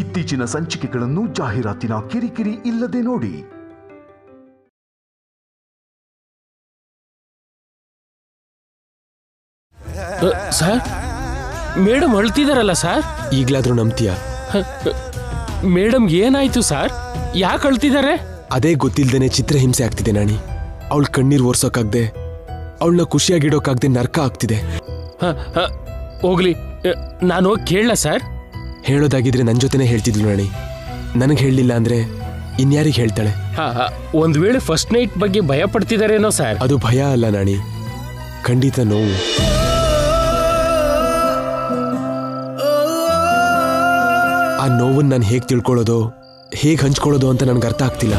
ಇತ್ತೀಚಿನ ಸಂಚಿಕೆಗಳನ್ನು ಜಾಹೀರಾತಿನ ಕಿರಿಕಿರಿ ಇಲ್ಲದೆ ನೋಡಿ. ಸರ್, ಮೇಡಮ್ ಅಳ್ತಿದಾರಲ್ಲ ಸರ್? ಈಗ್ಲಾದ್ರೂ ನಂಬ್ತೀಯಾ? ಮೇಡಮ್ ಏನಾಯ್ತು ಸರ್? ಯಾಕೆ ಅಳ್ತಿದ್ದಾರೆ? ಅದೇ ಗೊತ್ತಿಲ್ದೇನೆ ಚಿತ್ರಹಿಂಸೆ ಆಗ್ತಿದೆ ನಾಣಿ. ಅವಳ ಕಣ್ಣೀರ್ ಒರ್ಸೋಕಾಗ್ದೆ, ಅವಳನ್ನ ಖುಷಿಯಾಗಿಡೋಕಾಗ್ದೆ ನರ್ಕ ಆಗ್ತಿದೆ. ಹೋಗ್ಲಿ, ನಾನು ಕೇಳಲ್ಲ ಸರ್? ಹೇಳೋದಾಗಿದ್ರೆ ನನ್ ಜೊತೆನೆ ಹೇಳ್ತಿದ್ಲು ನಾಣಿ. ನನಗೆ ಹೇಳಲಿಲ್ಲ ಅಂದ್ರೆ ಇನ್ಯಾರಿಗೆ ಹೇಳ್ತಾಳೆ? ಒಂದ್ ವೇಳೆ ಫಸ್ಟ್ ನೈಟ್ ಬಗ್ಗೆ ಭಯ ಪಡ್ತಿದಾರೇನೋ ಸರ್? ಅದು ಭಯ ಅಲ್ಲ ನಾಣಿ, ಖಂಡಿತ ನೋವು. ಆ ನೋವನ್ನ ನಾನು ಹೇಗೆ ತಿಳ್ಕೊಳ್ಳೋದು, ಹೇಗೆ ಹಂಚ್ಕೊಳ್ಳೋದು ಅಂತ ನನಗೆ ಅರ್ಥ ಆಗ್ತಿಲ್ಲ.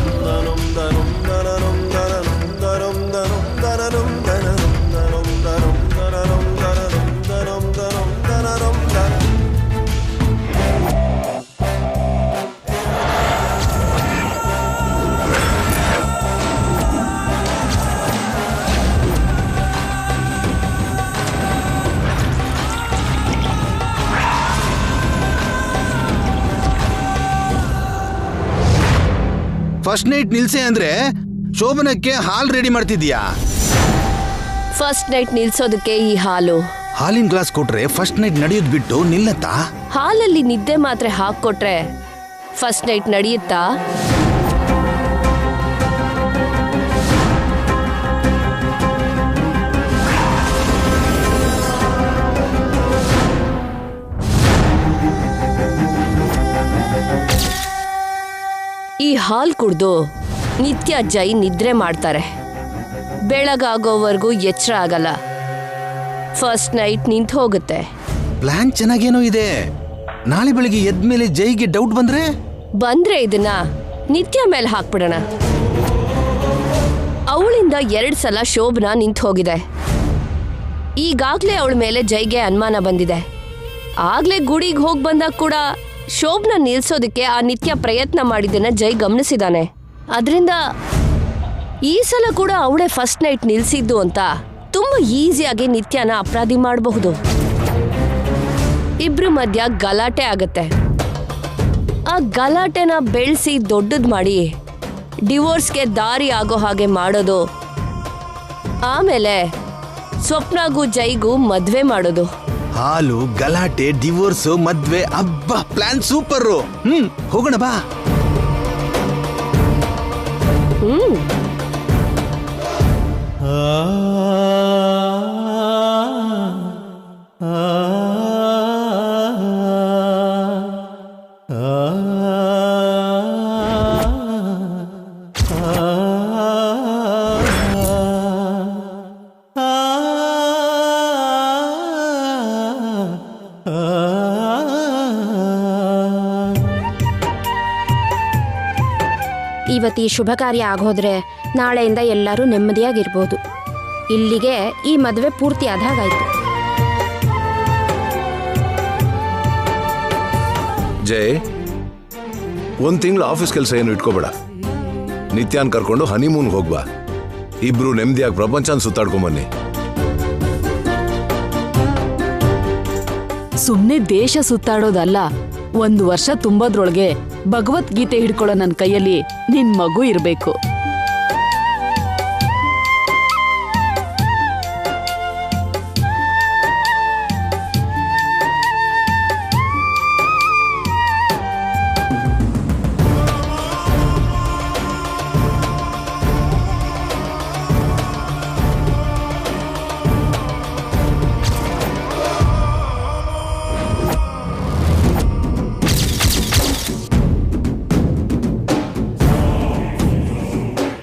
ಫಸ್ಟ್ ನೈಟ್ ನಿಲ್ಸೆ ಅಂದ್ರೆ ಶೋಭನಕ್ಕೆ ಹಾಲ್ ರೆಡಿ ಮಾಡ್ತಿದ್ಯಾ? ಫಸ್ಟ್ ನೈಟ್ ನಿಲ್ಸೋದಕ್ಕೆ ಈ ಹಾಲಿನ ಗ್ಲಾಸ್ ಕೊಟ್ರೆ ಫಸ್ಟ್ ನೈಟ್ ನಡೆಯೋದ್ ಬಿಟ್ಟು ನಿಲ್ಲತ್ತಾ? ಹಾಲಲ್ಲಿ ನಿದ್ದೆ ಮಾತ್ರೆ ಹಾಕೊಟ್ರೆ ಫಸ್ಟ್ ನೈಟ್ ನಡೆಯುತ್ತಾ? ಈ ಹಾಲ್ ಕುಡ್ದು ನಿತ್ಯ ಜೈ ನಿದ್ರೆ ಮಾಡ್ತಾರೆ. ಬೆಳಗಾಗೋವರೆಗೂ ಎಚ್ಚರ ಆಗಲ್ಲ. ಫಸ್ಟ್ ನೈಟ್ ನಿಂತು ಹೋಗುತ್ತೆ. ಪ್ಲಾನ್ ಚೆನ್ನಾಗೇನೋ ಇದೆ. ನಾಳೆ ಬೆಳಿಗ್ಗೆ ಎದ್ಮೇಲೆ ಜೈಗೆ ಡೌಟ್ ಬಂದ್ರೆ ಇದನ್ನ ನಿತ್ಯ ಮೇಲೆ ಹಾಕ್ಬಿಡೋಣ. ಅವಳಿಂದ 2 ಸಲ ಶೋಭನಾ ನಿಂತು ಹೋಗಿದೆ. ಈಗಾಗ್ಲೇ ಅವಳ ಮೇಲೆ ಜೈಗೆ ಅನುಮಾನ ಬಂದಿದೆ. ಆಗ್ಲೇ ಗುಡಿಗೆ ಹೋಗಿ ಬಂದಾಗ ಕೂಡ ಶೋಭನ ನಿಲ್ಸೋದಕ್ಕೆ ಆ ನಿತ್ಯ ಪ್ರಯತ್ನ ಮಾಡಿದ್ದನ್ನ ಜೈ ಗಮನಿಸಿದಾನೆ. ಅದರಿಂದ ಈ ಸಲ ಕೂಡ ಅವಳೇ ಫಸ್ಟ್ ನೈಟ್ ನಿಲ್ಸಿದ್ದು ಅಂತ ತುಂಬಾ ಈಸಿಯಾಗಿ ನಿತ್ಯನ ಅಪರಾಧಿ ಮಾಡಬಹುದು. ಇಬ್ರು ಮಧ್ಯ ಗಲಾಟೆ ಆಗತ್ತೆ. ಆ ಗಲಾಟೆನ ಬೆಳೆಸಿ ದೊಡ್ಡದ್ ಮಾಡಿ ಡಿವೋರ್ಸ್ಗೆ ದಾರಿ ಆಗೋ ಹಾಗೆ ಮಾಡೋದು. ಆಮೇಲೆ ಸ್ವಪ್ನಾಗೂ ಜೈಗೂ ಮದ್ವೆ ಮಾಡೋದು. ಹಾಲು, ಗಲಾಟೆ, ಡಿವೋರ್ಸ್, ಮದ್ವೆ. ಅಬ್ಬಾ, ಪ್ಲಾನ್ ಸೂಪರ್. ಹೋಗೋಣ ಬಾ. ಇವತ್ತು ಈ ಶುಭ ಕಾರ್ಯ ಆಗೋದ್ರೆ ನಾಳೆಯಿಂದ ಎಲ್ಲರೂ ನೆಮ್ಮದಿಯಾಗಿರ್ಬೋದು. ಇಲ್ಲಿಗೆ ಈ ಮದುವೆ ಪೂರ್ತಿ ಆದಾಗಾಯ್ತು. ಜೈ, 1 ತಿಂಗಳು ಆಫೀಸ್ ಕೆಲಸ ಏನು ಇಟ್ಕೋಬೇಡ. ನಿತ್ಯಾನ್ ಕರ್ಕೊಂಡು ಹನಿಮೂನ್ಗೆ ಹೋಗ್ಬಾ. ಇಬ್ರು ನೆಮ್ಮದಿಯಾಗಿ ಪ್ರಪಂಚನ ಸುತ್ತಾಡ್ಕೊಂಬನ್ನಿ. ಸುಮ್ನೆ ದೇಶ ಸುತ್ತಾಡೋದಲ್ಲ, 1 ವರ್ಷ ತುಂಬೋದ್ರೊಳಗೆ ಭಗವದ್ಗೀತೆ ಹಿಡ್ಕೊಳ್ಳೋ ನನ್ನ ಕೈಯಲ್ಲಿ ನಿನ್ ಮಗು ಇರ್ಬೇಕು.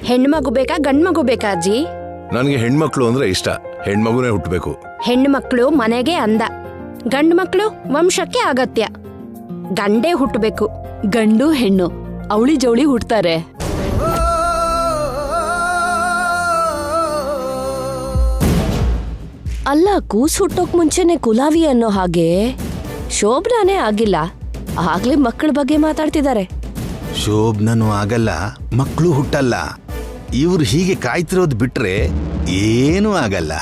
ಹೆಣ್ಮಗು ಬೇಕಾ ಗಂಡ್ಮಗು ಬೇಕಾ ಅಜ್ಜಿ? ನನಗೆ ಹೆಣ್ಮಕ್ಳು ಅಂದ್ರೆ ಇಷ್ಟ. ಹೆಣ್ಮಗುನೇ ಹುಟ್ಟಬೇಕು. ಹೆಣ್ಮಕ್ಳು ಮನೆಗೆ ಅಂದ, ಗಂಡು ಮಕ್ಕಳು ವಂಶಕ್ಕೆ ಅಗತ್ಯ. ಗಂಡೇ ಹುಟ್ಟಬೇಕು. ಗಂಡು ಹೆಣ್ಣು ಅವಳಿ ಜವಳಿ ಹುಟ್ತಾರೆ. ಅಲ್ಲ, ಕೂಸು ಹುಟ್ಟೋಕ್ ಮುಂಚೆನೆ ಕುಲಾವಿ ಅನ್ನೋ ಹಾಗೆ ಶೋಭನಾನೇ ಆಗಿಲ್ಲ, ಆಗ್ಲೇ ಮಕ್ಕಳ ಬಗ್ಗೆ ಮಾತಾಡ್ತಿದ್ದಾರೆ. ಶೋಭನೂ ಆಗಲ್ಲ, ಮಕ್ಕಳು ಹುಟ್ಟಲ್ಲ. ಇವ್ರು ಹೀಗೆ ಕಾಯ್ತಿರೋದು ಬಿಟ್ರೆ ಏನೂ ಆಗಲ್ಲ.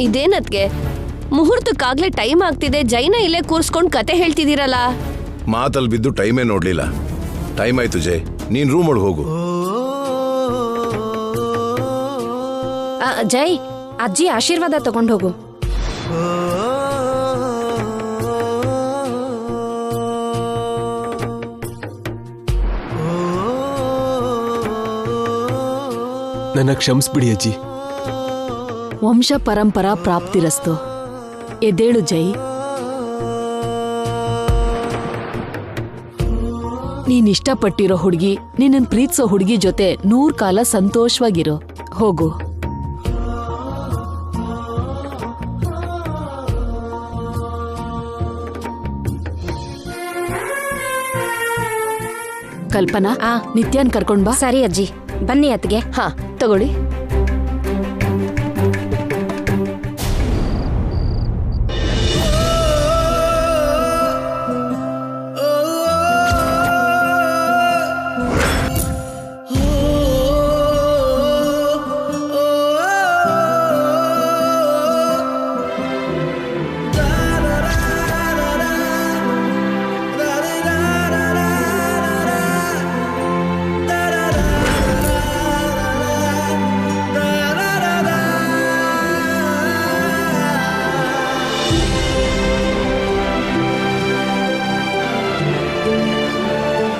ಇದೇನತ್ಗೆ ಮುಹೂರ್ತಕ್ಕಾಗ್ಲೇ ಟೈಮ್ ಆಗ್ತಿದೆ, ಜೈನ ಇಲ್ಲೇ ಕೂರ್ಸ್ಕೊಂಡ್ ಕತೆ ಹೇಳ್ತಿದ್ದೀರಲ್ಲ. ಮಾತಲ್ಲಿ ಬಿದ್ದು ಟೈಮೇ ನೋಡ್ಲಿಲ್ಲ. ಟೈಮ್ ಆಯ್ತು ಜೈ, ನೀನ್ ರೂಮ್ ಒಳಗೆ ಹೋಗು. ಜೈ, ಅಜ್ಜಿ ಆಶೀರ್ವಾದ ತಗೊಂಡು ಹೋಗು. ನನ್ನ ಕ್ಷಮಿಸ್ಬಿಡಿ ಅಜ್ಜಿ. ವಂಶ ಪರಂಪರಾ ಪ್ರಾಪ್ತಿರಸ್ತು. ಎದ್ದೇಳು ಜೈ. ನೀನ್ ಇಷ್ಟಪಟ್ಟಿರೋ ಹುಡುಗಿ, ನಿನ್ನನ್ ಪ್ರೀತಿಸೋ ಹುಡುಗಿ ಜೊತೆ 100 ಕಾಲ ಸಂತೋಷವಾಗಿರೋ. ಹೋಗು. ಕಲ್ಪನಾ, ನಿತ್ಯಾನ್ ಕರ್ಕೊಂಡ್ ಬಾ. ಸರಿ ಅಜ್ಜಿ, ಬನ್ನಿ ಅತ್ತಿಗೆ. ಹಾ, ತಗೊಳ್ಳಿ.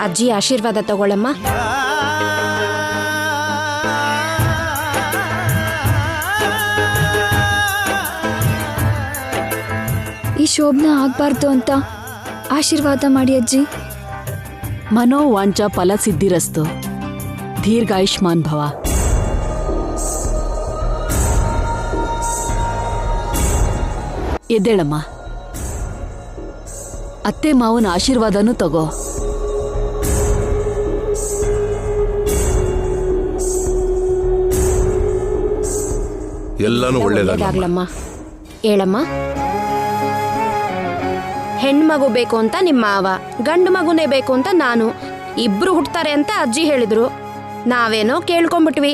ಅಜ್ಜಿ ಆಶೀರ್ವಾದ ತಗೊಳ್ಳಮ್ಮ. ಈ ಶೋಭನ ಆಗ್ಬಾರ್ದು ಅಂತ ಆಶೀರ್ವಾದ ಮಾಡಿ ಅಜ್ಜಿ. ಮನೋವಾಂಚ ಫಲ ಸಿದ್ಧಿರಸ್ತು. ದೀರ್ಘಾಯುಷ್ಮಾನ್ ಭವ. ಎದ್ದೇಳಮ್ಮ. ಅತ್ತೆ ಮಾವನ ಆಶೀರ್ವಾದನೂ ತಗೋ. ಎಲ್ಲಾನು ಒಳ್ಳೇದಾಗ್ಲಮ್ಮ. ಹೇಳಮ್ಮ. ಹೆಣ್ಮಗು ಬೇಕು ಅಂತ ನಿಮ್ಮ ಮಾವ, ಗಂಡು ಮಗುನೇ ಬೇಕು ಅಂತ ನಾನು. ಇಬ್ರು ಹುಡ್ತಾರೆ ಅಂತ ಅಜ್ಜಿ ಹೇಳಿದ್ರು. ನಾವೇನೋ ಕೇಳ್ಕೊಂಬಿಟ್ವಿ.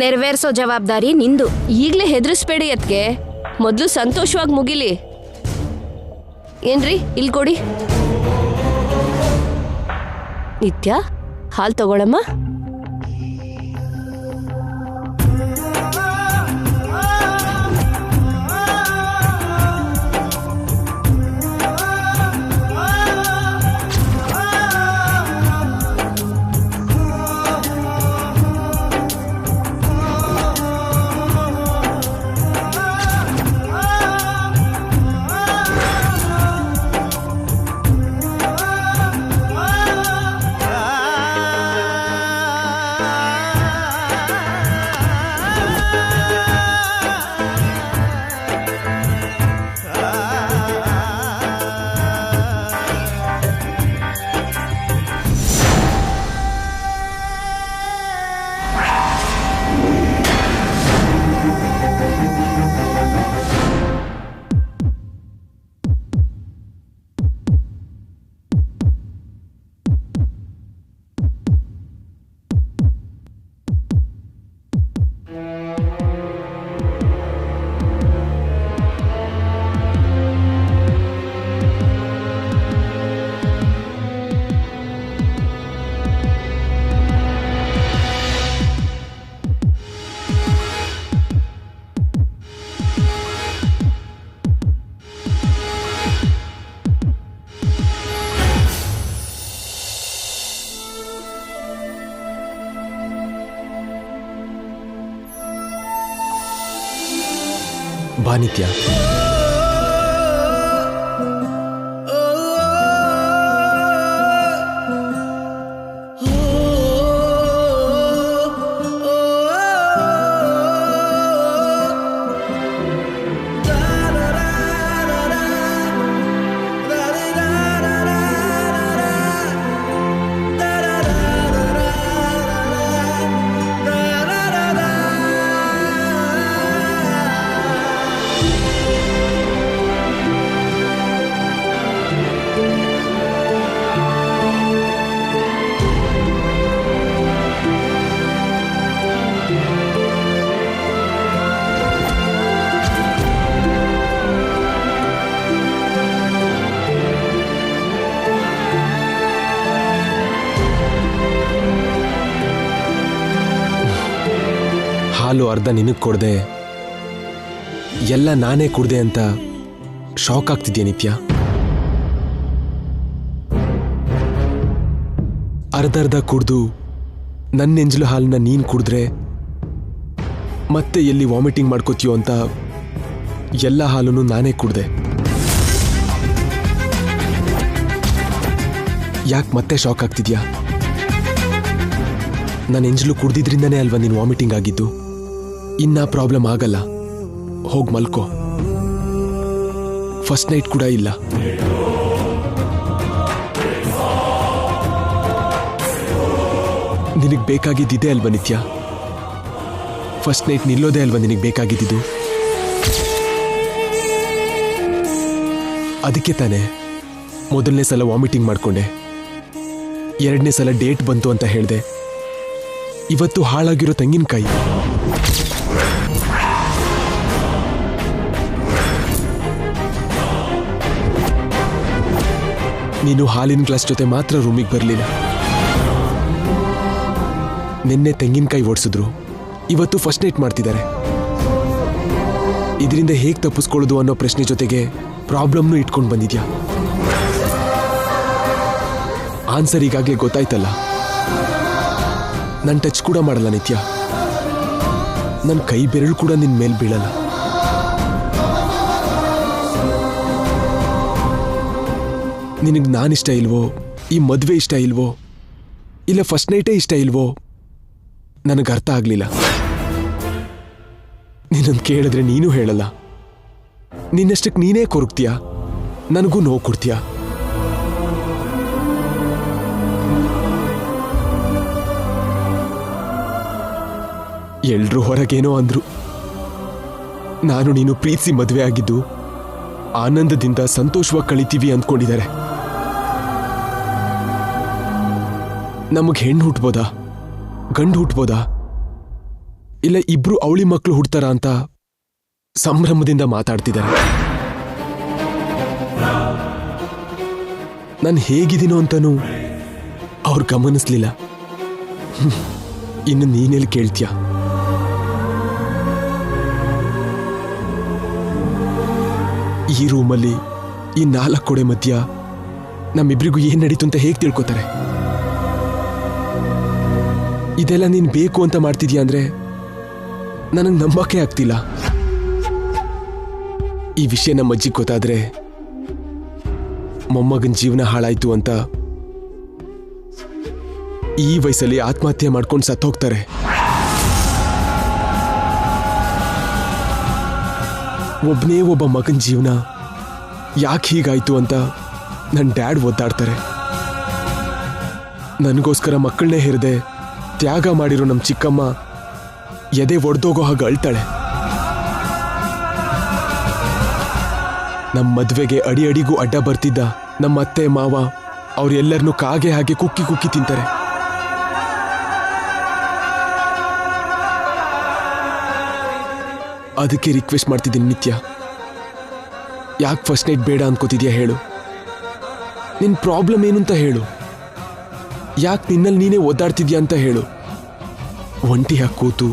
ನೆರವೇರ್ಸೋ ಜವಾಬ್ದಾರಿ ನಿಂದು. ಈಗ್ಲೇ ಹೆದರ್ಸ್ಬೇಡಿ ಅದ್ಕೆ, ಮೊದ್ಲು ಸಂತೋಷವಾಗಿ ಮುಗಿಲಿ. ಏನ್ರಿ, ಇಲ್ಲಿ ಕೊಡಿ. ನಿತ್ಯ, ಹಾಲು ತಗೊಳಮ್ಮ. ಬಾ ನಿತ್ಯ. ಹಾಲು ಅರ್ಧ ನಿನಗೆ ಕೊಡದೆ ಎಲ್ಲ ನಾನೇ ಕುಡ್ದೆ ಅಂತ ಶಾಕ್ ಆಗ್ತಿದ್ಯಾ ನಿತ್ಯ? ಅರ್ಧ ಕುಡ್ದು ನನ್ನ ನೆಂಜಲು ಹಾಲನ್ನ ನೀನು ಕುಡಿದ್ರೆ ಮತ್ತೆ ಎಲ್ಲಿ ವಾಮಿಟಿಂಗ್ ಮಾಡ್ಕೋತೀಯೋ ಅಂತ ಎಲ್ಲ ಹಾಲನ್ನು ನಾನೇ ಕುಡ್ದೆ. ಯಾಕೆ ಮತ್ತೆ ಶಾಕ್ ಆಗ್ತಿದ್ಯಾ? ನಾನು ಎಂಜಲು ಕುಡ್ದಿದ್ರಿಂದನೇ ಅಲ್ವಾ ನೀನು ವಾಮಿಟಿಂಗ್ ಆಗಿದ್ದು. ಇನ್ನ ಪ್ರಾಬ್ಲಮ್ ಆಗಲ್ಲ, ಹೋಗ್ ಮಲ್ಕೋ. ಫಸ್ಟ್ ನೈಟ್ ಕೂಡ ಇಲ್ಲ. ನಿನಗೆ ಬೇಕಾಗಿದ್ದಿದೆ ಅಲ್ವಾ ನಿತ್ಯ? ಫಸ್ಟ್ ನೈಟ್ ನಿಲ್ಲೋದೇ ಅಲ್ವಾ ನಿನಗೆ ಬೇಕಾಗಿದ್ದು? ಅದಕ್ಕೆ ತಾನೇ ಮೊದಲನೇ ಸಲ ವಾಮಿಟಿಂಗ್ ಮಾಡ್ಕೊಂಡೆ, ಎರಡನೇ ಸಲ ಡೇಟ್ ಬಂತು ಅಂತ ಹೇಳಿದೆ. ಇವತ್ತು ಹಾಳಾಗಿರೋ ತೆಂಗಿನಕಾಯಿ. ನೀನು ಹಾಲಿನ ಗ್ಲಾಸ್ ಜೊತೆ ಮಾತ್ರ ರೂಮಿಗೆ ಬರಲಿಲ್ಲ. ನಿನ್ನೆ ತೆಂಗಿನಕಾಯಿ ಓಡಿಸಿದ್ರು, ಇವತ್ತು ಫಸ್ಟ್ ನೈಟ್ ಮಾಡ್ತಿದ್ದಾರೆ. ಇದರಿಂದ ಹೇಗೆ ತಪ್ಪಿಸ್ಕೊಳ್ಳೋದು ಅನ್ನೋ ಪ್ರಶ್ನೆ ಜೊತೆಗೆ ಪ್ರಾಬ್ಲಮ್ನು ಇಟ್ಕೊಂಡು ಬಂದಿದ್ಯಾ. ಆನ್ಸರ್ ಈಗಾಗಲೇ ಗೊತ್ತಾಯ್ತಲ್ಲ. ನಾನು ಟಚ್ ಕೂಡ ಮಾಡಲ್ಲ ನಿತ್ಯ, ನನ್ನ ಕೈ ಬೆರಳು ಕೂಡ ನಿನ್ನ ಮೇಲೆ ಬೀಳಲ್ಲ. ನಿನಗೆ ನಾನಿಷ್ಟ ಇಲ್ವೋ, ಈ ಮದುವೆ ಇಷ್ಟ ಇಲ್ವೋ, ಇಲ್ಲ ಫಸ್ಟ್ ನೈಟೇ ಇಷ್ಟ ಇಲ್ವೋ ನನಗೆ ಅರ್ಥ ಆಗಲಿಲ್ಲ. ನಿನ್ನನ್ನು ಕೇಳಿದ್ರೆ ನೀನು ಹೇಳಲ್ಲ. ನಿನ್ನಷ್ಟಕ್ಕೆ ನೀನೇ ಕೊರಗ್ತೀಯ, ನನಗೂ ನೋವು ಕೊಡ್ತೀಯ. ಎಲ್ರೂ ಹೊರಗೇನೋ ಅಂದ್ರು. ನಾನು ನೀನು ಪ್ರೀತಿಸಿ ಮದುವೆ ಆಗಿದ್ದು ಆನಂದದಿಂದ ಸಂತೋಷವಾಗಿ ಕಳಿತೀವಿ ಅಂದ್ಕೊಂಡಿದ್ದಾರೆ. ನಮಗೆ ಹೆಣ್ಣು ಹುಟ್ಬೋದಾ, ಗಂಡು ಹುಟ್ಬೋದಾ, ಇಲ್ಲ ಇಬ್ರು ಅವಳಿ ಮಕ್ಕಳು ಹುಡ್ತಾರ ಅಂತ ಸಂಭ್ರಮದಿಂದ ಮಾತಾಡ್ತಿದ್ದಾರೆ. ನಾನು ಹೇಗಿದ್ದೀನೋ ಅಂತನೂ ಅವ್ರು ಗಮನಿಸ್ಲಿಲ್ಲ. ಇನ್ನು ನೀನೆಲ್ಲಿ ಕೇಳ್ತೀಯ? ಈ ರೂಮಲ್ಲಿ ಈ 4 ಗೋಡೆ ಮಧ್ಯ ನಮ್ಮಿಬ್ರಿಗೂ ಏನ್ ನಡೀತು ಅಂತ ಹೇಗೆ ತಿಳ್ಕೊತಾರೆ? ಇದೆಲ್ಲ ನೀನ್ ಬೇಕು ಅಂತ ಮಾಡ್ತಿದ್ಯಾ ಅಂದ್ರೆ ನನಗೆ ನಂಬಕ್ಕೆ ಆಗ್ತಿಲ್ಲ. ಈ ವಿಷಯ ನಮ್ಮ ಅಜ್ಜಿಗೆ ಗೊತ್ತಾದ್ರೆ ಮೊಮ್ಮಗನ ಜೀವನ ಹಾಳಾಯ್ತು ಅಂತ ಈ ವಯಸ್ಸಲ್ಲಿ ಆತ್ಮಹತ್ಯೆ ಮಾಡ್ಕೊಂಡು ಸತ್ತೋಗ್ತಾರೆ. ಒಬ್ಬನೇ ಒಬ್ಬ ಮಗನ ಜೀವನ ಯಾಕೆ ಹೀಗಾಯ್ತು ಅಂತ ನನ್ನ ಡ್ಯಾಡ್ ಒದ್ದಾಡ್ತಾರೆ. ನನಗೋಸ್ಕರ ಮಕ್ಕಳನ್ನೇ ಹೆರದೆ ತ್ಯಾಗ ಮಾಡಿರೋ ನಮ್ಮ ಚಿಕ್ಕಮ್ಮ ಎದೆ ಒಡೆದೋಗೋ ಹಾಗೆ ಅಳ್ತಾಳೆ. ನಮ್ಮ ಮದ್ವೆಗೆ ಅಡಿ ಅಡಿಗೂ ಅಡ್ಡ ಬರ್ತಿದ್ದ ನಮ್ಮ ಅತ್ತೆ ಮಾವ ಅವ್ರೆಲ್ಲರನ್ನೂ ಕಾಗೆ ಹಾಗೆ ಕುಕ್ಕಿ ಕುಕ್ಕಿ ತಿಂತಾರೆ. ಅದಕ್ಕೆ ರಿಕ್ವೆಸ್ಟ್ ಮಾಡ್ತಿದ್ದೀನಿ ನಿತ್ಯ, ಯಾಕೆ ಫಸ್ಟ್ ನೈಟ್ ಬೇಡ ಅನ್ಕೋತಿದ್ಯಾ ಹೇಳು? ನಿನ್ ಪ್ರಾಬ್ಲಮ್ ಏನು ಅಂತ ಹೇಳು. ಯಾಕೆ ನಿನ್ನಲ್ಲಿ ನೀನೇ ಒದ್ದಾಡ್ತಿದ್ಯಾ ಅಂತ ಹೇಳು. ಒಂಟಿಯಾಗಿ ಕೂತು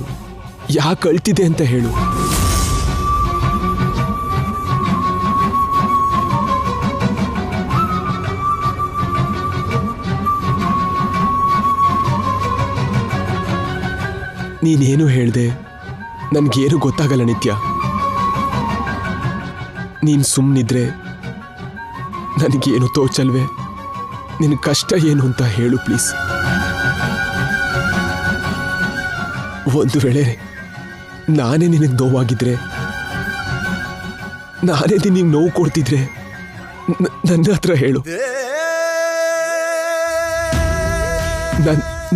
ಯಾಕೆ ಅಳ್ತಿದೆ ಅಂತ ಹೇಳು. ನೀನೇನು ಹೇಳ್ದೆ ನನ್ಗೇನು ಗೊತ್ತಾಗಲ್ಲ ನಿತ್ಯ. ನೀನ್ ಸುಮ್ಮನಿದ್ರೆ ನನಗೇನು ತೋಚಲ್ವೇ? ನಿನ್ ಕಷ್ಟ ಏನು ಅಂತ ಹೇಳು ಪ್ಲೀಸ್. ಒಂದು ವೇಳೆ ನಾನೇ ನಿನಗೆ ನೋವಾಗಿದ್ರೆ, ನಾನೇ ನಿನಗೆ ನೋವು ಕೊಡ್ತಿದ್ರೆ ನನ್ನ ಹತ್ರ ಹೇಳು.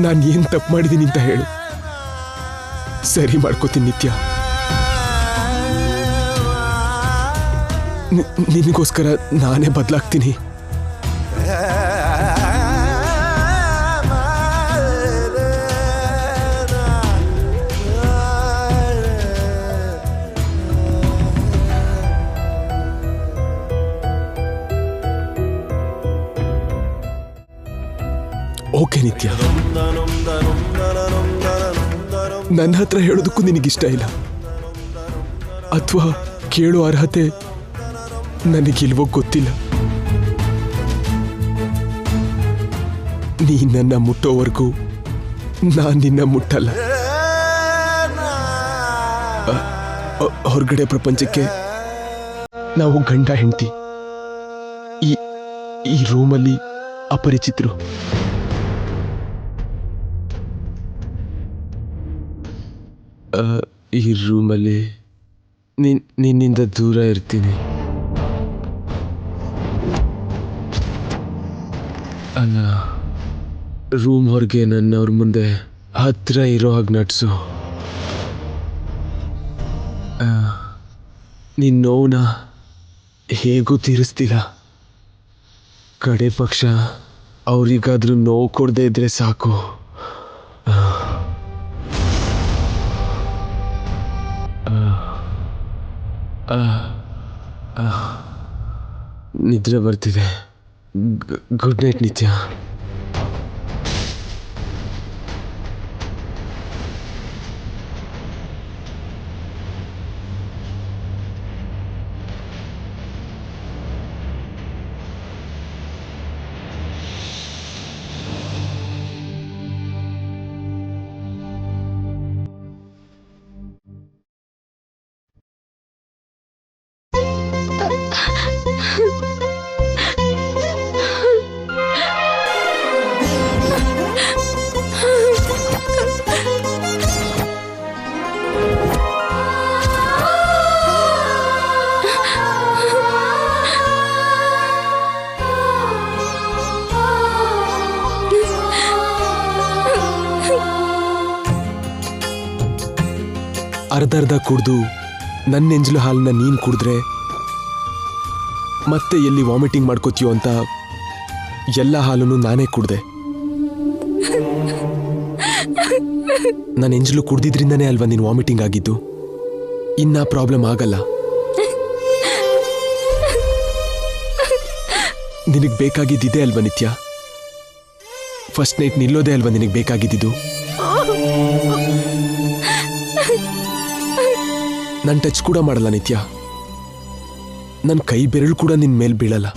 ನಾನು ಏನು ತಪ್ಪು ಮಾಡಿದ್ದೀನಿ ಅಂತ ಹೇಳು, ಸರಿ ಮಾಡ್ಕೋತೀನಿ ನಿತ್ಯ. ನಿನಗೋಸ್ಕರ ನಾನೇ ಬದಲಾಗ್ತೀನಿ. ಓಕೆ ನಿತ್ಯ, ನನ್ನ ಹತ್ರ ಹೇಳೋದಕ್ಕೂ ನಿನಗಿಷ್ಟ ಇಲ್ಲ, ಅಥವಾ ಕೇಳೋ ಅರ್ಹತೆ ನನಗಿಲ್ವೋ ಗೊತ್ತಿಲ್ಲ. ನೀ ನನ್ನ ಮುಟ್ಟೋವರೆಗೂ ನಾನು ನಿನ್ನ ಮುಟ್ಟಲ್ಲ. ಹೊರಗಡೆ ಪ್ರಪಂಚಕ್ಕೆ ನಾವು ಗಂಡ ಹೆಂಡತಿ, ಈ ರೂಮಲ್ಲಿ ಅಪರಿಚಿತರು. ಈ ರೂಮಲ್ಲಿ ನಿನ್ನಿಂದ ದೂರ ಇರ್ತೀನಿ. ಅಲ್ಲ, ರೂಮ್ ಹೊರಗೆ ನನ್ನವ್ರ ಮುಂದೆ ಹತ್ರ ಇರೋ ಹಾಗೆ ನಡ್ಸು. ನಿನ್ನ ನೋವನ್ನ ಹೇಗೂ ತೀರಿಸ್ತಿಲ್ಲ, ಕಡೆ ಪಕ್ಷ ಅವ್ರಿಗಾದ್ರೂ ನೋವು ಕೊಡದೇ ಇದ್ರೆ ಸಾಕು. ನಿದ್ರೆ ಬರ್ತಿದೆ. ಗುಡ್ ನೈಟ್ ನಿತ್ಯ. ಅರ್ಧ ಕುಡ್ದು ನನ್ನ ಎಂಜಲು ಹಾಲನ್ನ ನೀನು ಕುಡಿದ್ರೆ ಮತ್ತೆ ಎಲ್ಲಿ ವಾಮಿಟಿಂಗ್ ಮಾಡ್ಕೋತೀಯೋ ಅಂತ ಎಲ್ಲ ಹಾಲನ್ನು ನಾನೇ ಕುಡ್ದೆ. ನನ್ನ ಎಂಜಲು ಕುಡ್ದಿದ್ರಿಂದನೇ ಅಲ್ವಾ ನೀನು ವಾಮಿಟಿಂಗ್ ಆಗಿದ್ದು. ಇನ್ನ ಪ್ರಾಬ್ಲಮ್ ಆಗಲ್ಲ. ನಿನಗೆ ಬೇಕಾಗಿದ್ದಿದೆ ಅಲ್ವಾ ನಿತ್ಯ? ಫಸ್ಟ್ ನೈಟ್ ನಿಲ್ಲೋದೇ ಅಲ್ವಾ ನಿನಗೆ ಬೇಕಾಗಿದ್ದು? ನನ್ನ ಟಚ್ ಕೂಡ ಮಾಡಲ್ಲ ನಿತ್ಯ. ನನ್ನ ಕೈ ಬೆರಳು ಕೂಡ ನಿನ್ನ ಮೇಲೆ ಬೀಳಲ್ಲ.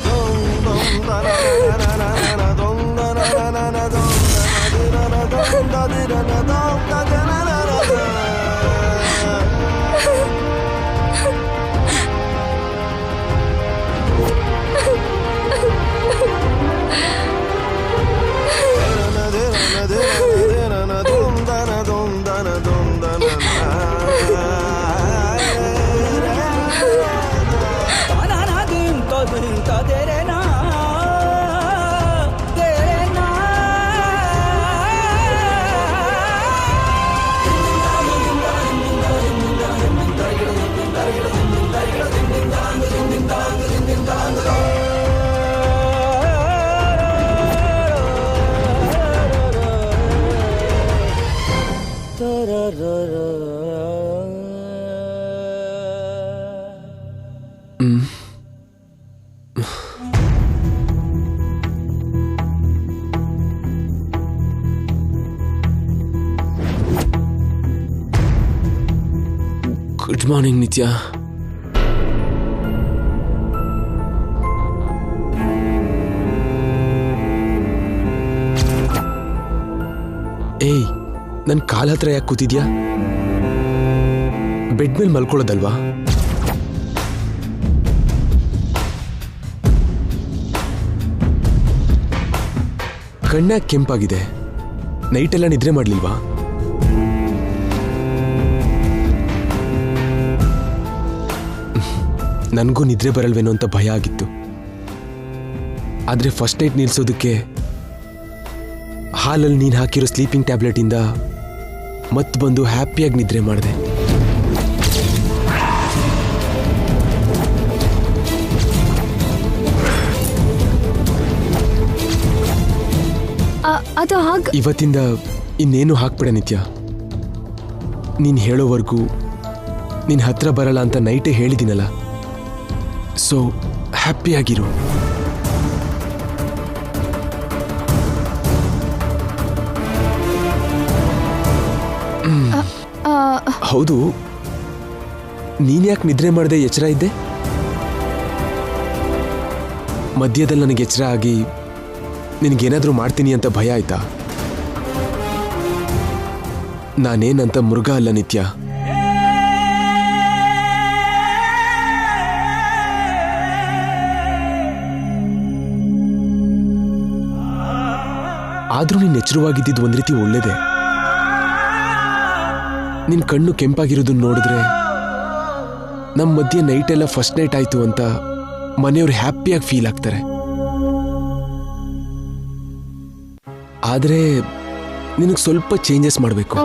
ಗುಡ್ ಮಾರ್ನಿಂಗ್ ನಿತ್ಯ. ಏಯ್, ನನ್ನ ಕಾಲ ಹತ್ರ ಯಾಕೆ ಕೂತಿದ್ಯಾ? ಬೆಡ್ ಮೇಲೆ ಮಲ್ಕೊಳ್ಳೋದಲ್ವಾ? ಕಣ್ಣಾಗ ಕೆಂಪಾಗಿದೆ. ನೈಟೆಲ್ಲ ನಿದ್ರೆ ಮಾಡ್ಲಿಲ್ವಾ? ನನಗೂ ನಿದ್ರೆ ಬರಲ್ವೇನೋ ಅಂತ ಭಯ ಆಗಿತ್ತು. ಆದರೆ ಫಸ್ಟ್ ನೈಟ್ ನಿಲ್ಸೋದಕ್ಕೆ ಹಾಲಲ್ಲಿ ನೀನು ಹಾಕಿರೋ ಸ್ಲೀಪಿಂಗ್ ಟ್ಯಾಬ್ಲೆಟಿಂದ ಮತ್ತೆ ಬಂದು ಹ್ಯಾಪಿಯಾಗಿ ನಿದ್ರೆ ಮಾಡಿದೆ. ಇವತ್ತಿಂದ ಇನ್ನೇನು ಹಾಕ್ಬೇಡ ನಿತ್ಯ. ನೀನು ಹೇಳೋವರೆಗೂ ನಿನ್ನ ಹತ್ರ ಬರಲ್ಲ ಅಂತ ನೈಟೇ ಹೇಳಿದ್ದೀನಲ್ಲ. ಸೊ ಹ್ಯಾಪಿಯಾಗಿರು. ಹೌದು, ನೀನ್ ಯಾಕೆ ನಿದ್ರೆ ಮಾಡದೆ ಎಚ್ಚರ ಇದ್ದೆ? ಮಧ್ಯದಲ್ಲಿ ನನಗೆ ಎಚ್ಚರ ಆಗಿ ನಿನಗೇನಾದ್ರೂ ಮಾಡ್ತೀನಿ ಅಂತ ಭಯ ಆಯ್ತಾ? ನಾನೇನಂತ ಮೃಗ ಅಲ್ಲ ನಿತ್ಯ. ಆದ್ರೂ ನೀನ್ ಎಚ್ಚರವಾಗಿದ್ದಿದ್ದು ಒಂದ್ ರೀತಿ ಒಳ್ಳೇದೆ. ನಿನ್ ಕಣ್ಣು ಕೆಂಪಾಗಿರೋದನ್ನ ನೋಡಿದ್ರೆ ನಮ್ಮ ಮಧ್ಯೆ ನೈಟ್ ಎಲ್ಲ ಫಸ್ಟ್ ನೈಟ್ ಆಯ್ತು ಅಂತ ಮನೆಯವ್ರು ಹ್ಯಾಪಿಯಾಗಿ ಫೀಲ್ ಆಗ್ತಾರೆ. ಆದ್ರೆ ನಿನಗೆ ಸ್ವಲ್ಪ ಚೇಂಜಸ್ ಮಾಡಬೇಕು.